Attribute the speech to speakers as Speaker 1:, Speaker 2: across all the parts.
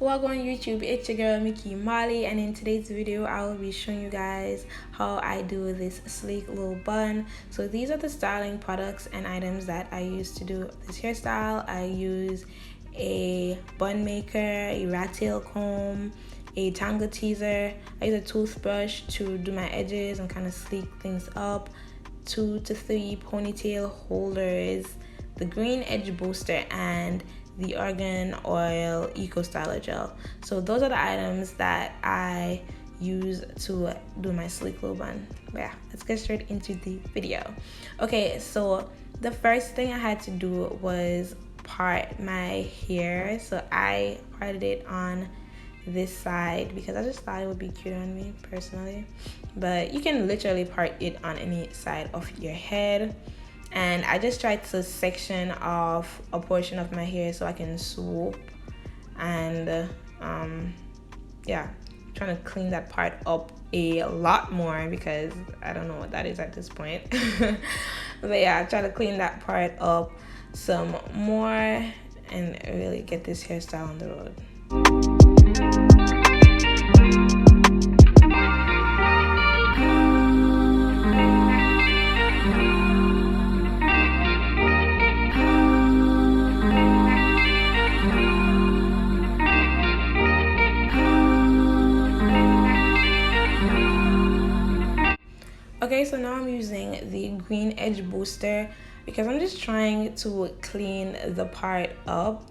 Speaker 1: Welcome YouTube, it's your girl Mikimolly, and in today's video I will be showing you guys how I do this sleek little bun. So these are the styling products and items that I use to do this hairstyle. I use a bun maker, a rat tail comb, a tangle teaser. I use a toothbrush to do my edges and kind of sleek things up, 2 to 3 ponytail holders, the green edge booster, and the argan oil eco styler gel. So those are the items that I use to do my sleek little bun. But yeah, let's get straight into the video. Okay, so the first thing I had to do was part my hair. So I parted it on this side because I just thought it would be cute on me personally, but you can literally part it on any side of your head. And I just tried to section off a portion of my hair so I can swoop, and yeah, trying to clean that part up a lot more because I don't know what that is at this point. But yeah, I try to clean that part up some more and really get this hairstyle on the road. Okay, so now I'm using the green edge booster because I'm just trying to clean the part up.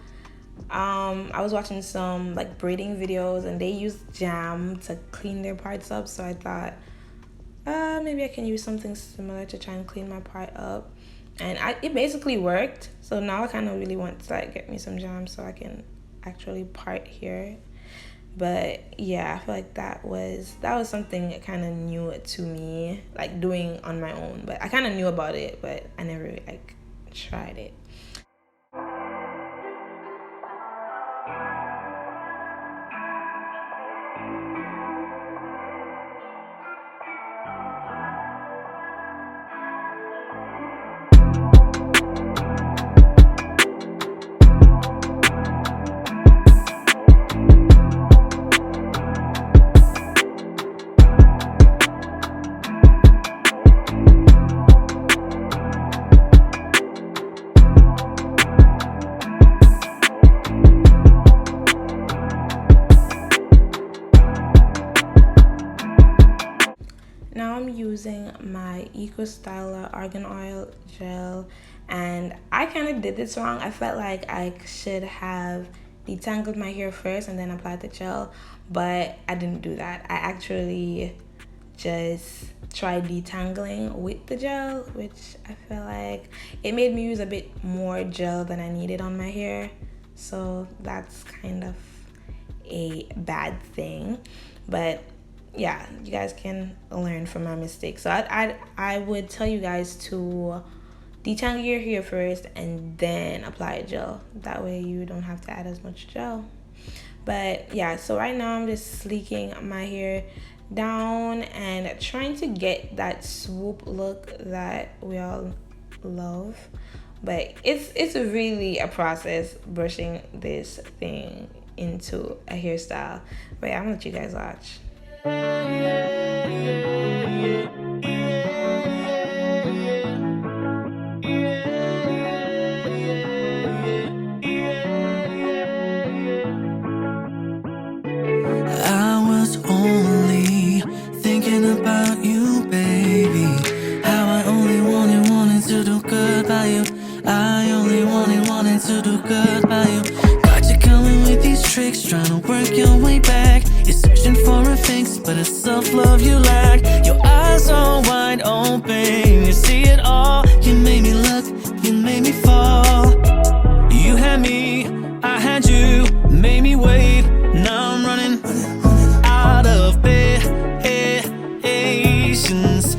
Speaker 1: I was watching some like braiding videos and they use jam to clean their parts up, so I thought maybe I can use something similar to try and clean my part up, and it basically worked. So now I kind of really want to like get me some jam so I can actually part here. But yeah, I feel like that was something kind of new to me, like doing on my own. But I kind of knew about it, but I never like tried it. Now I'm using my Eco Styler Argan Oil Gel, and I kind of did this wrong. I felt like I should have detangled my hair first and then applied the gel, but I didn't do that. I actually just tried detangling with the gel, which I feel like it made me use a bit more gel than I needed on my hair. So that's kind of a bad thing, but yeah, you guys can learn from my mistakes. So I would tell you guys to detangle your hair first and then apply a gel. That way you don't have to add as much gel. But yeah, so right now I'm just sleeking my hair down and trying to get that swoop look that we all love. But it's really a process brushing this thing into a hairstyle. But yeah, I'm gonna let you guys watch. I
Speaker 2: was only thinking about you, baby. How I only wanted to do good by you. I only wanted to do good by you. Got you coming with these tricks, trying to work your way back. You're searching for a fix, but it's self-love you lack. Your eyes are wide open, you see it all. You made me look, you made me fall. You had me, I had you, made me wait. Now I'm running out of patience.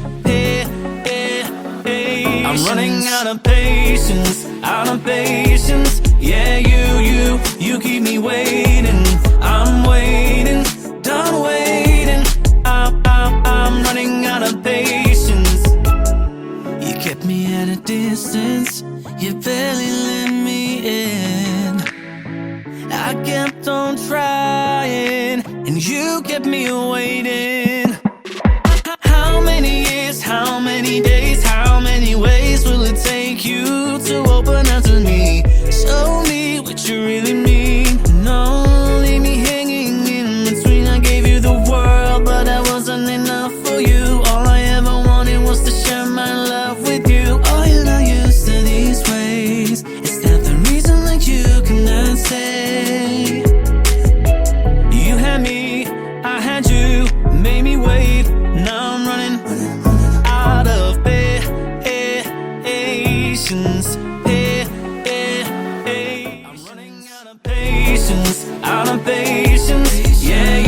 Speaker 2: I'm running out of patience, out of patience. Yeah, you keep me waiting. I'm waiting, done waiting. I'm running out of patience. You kept me at a distance, you barely let me in. I kept on trying, and you kept me waiting. How many years, how many days, how many ways will it take you to open up to me? Show me what you really mean. No, leave me hanging in between. I gave you the world, but that wasn't enough for you. All I ever wanted was to share my love with you. Oh, you're not used to these ways. Is that the reason that you cannot stay? You had me, I had you, made me wait. Now I'm running out of patience. I'm running out of patience, out of patience. Yeah,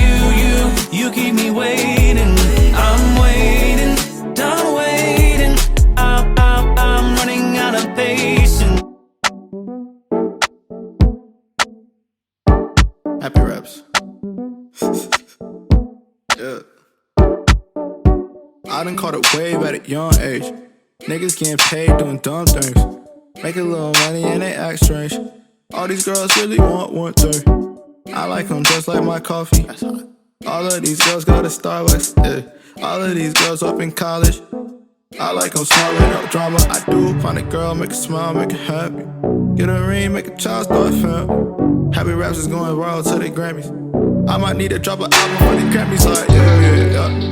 Speaker 2: you keep me waiting. I'm waiting, done waiting. I'm running out of patience.
Speaker 3: Happy raps. Yeah. I done caught a wave at a young age. Niggas getting paid doing dumb things. Make a little money and they act strange. All these girls really want one thing. I like them just like my coffee. All of these girls go to Starbucks. Yeah. All of these girls up in college. I like them smart with no drama. I do find a girl, make her smile, make her happy. Get a ring, make a child start fam. Happy raps is going viral to the Grammys. I might need to drop an album for the Grammys. Like yeah.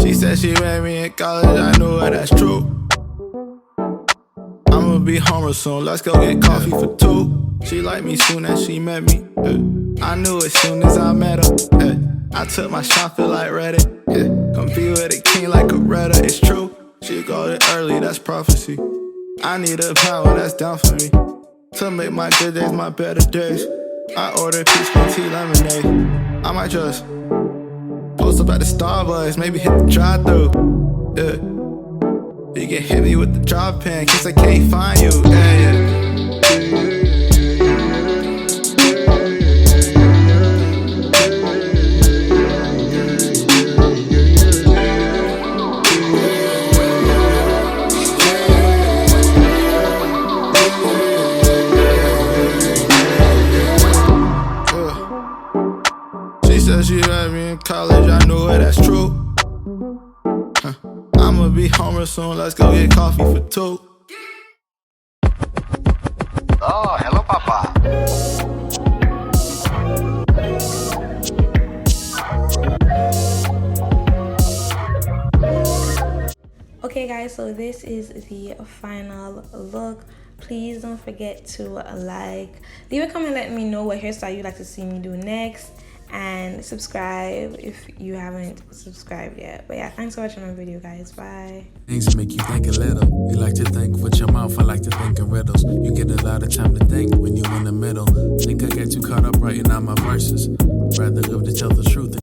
Speaker 3: She said she met me in college, I knew her, that's true. I'ma be home real soon, let's go get coffee for two. She liked me soon as she met me. I knew as soon as I met her. I took my shot, feel like Reddit. Come be with a king like a Redder, it's true. She go there early, that's prophecy. I need a power, that's down for me. To make my good days my better days. I ordered peach tea lemonade. I might just post up at the Starbucks, maybe hit the drive-thru. Yeah. You can hit me with the drop pin, in case I can't find you. Yeah. She said she met me in college, I knew her, that's true. I'ma be home real soon, let's go get coffee for two.
Speaker 4: Oh, hello, Papa.
Speaker 1: Okay guys, so this is the final look. Please don't forget to leave a comment, let me know what hairstyle you'd like to see me do next, and subscribe if you haven't subscribed yet. But yeah, thanks for watching my video guys. Bye.
Speaker 5: Things make you think a little. You like to think with your mouth, I like to think in riddles. You get a lot of time to think when you're in the middle. Think I get too caught up writing out my verses. Rather live to tell the truth.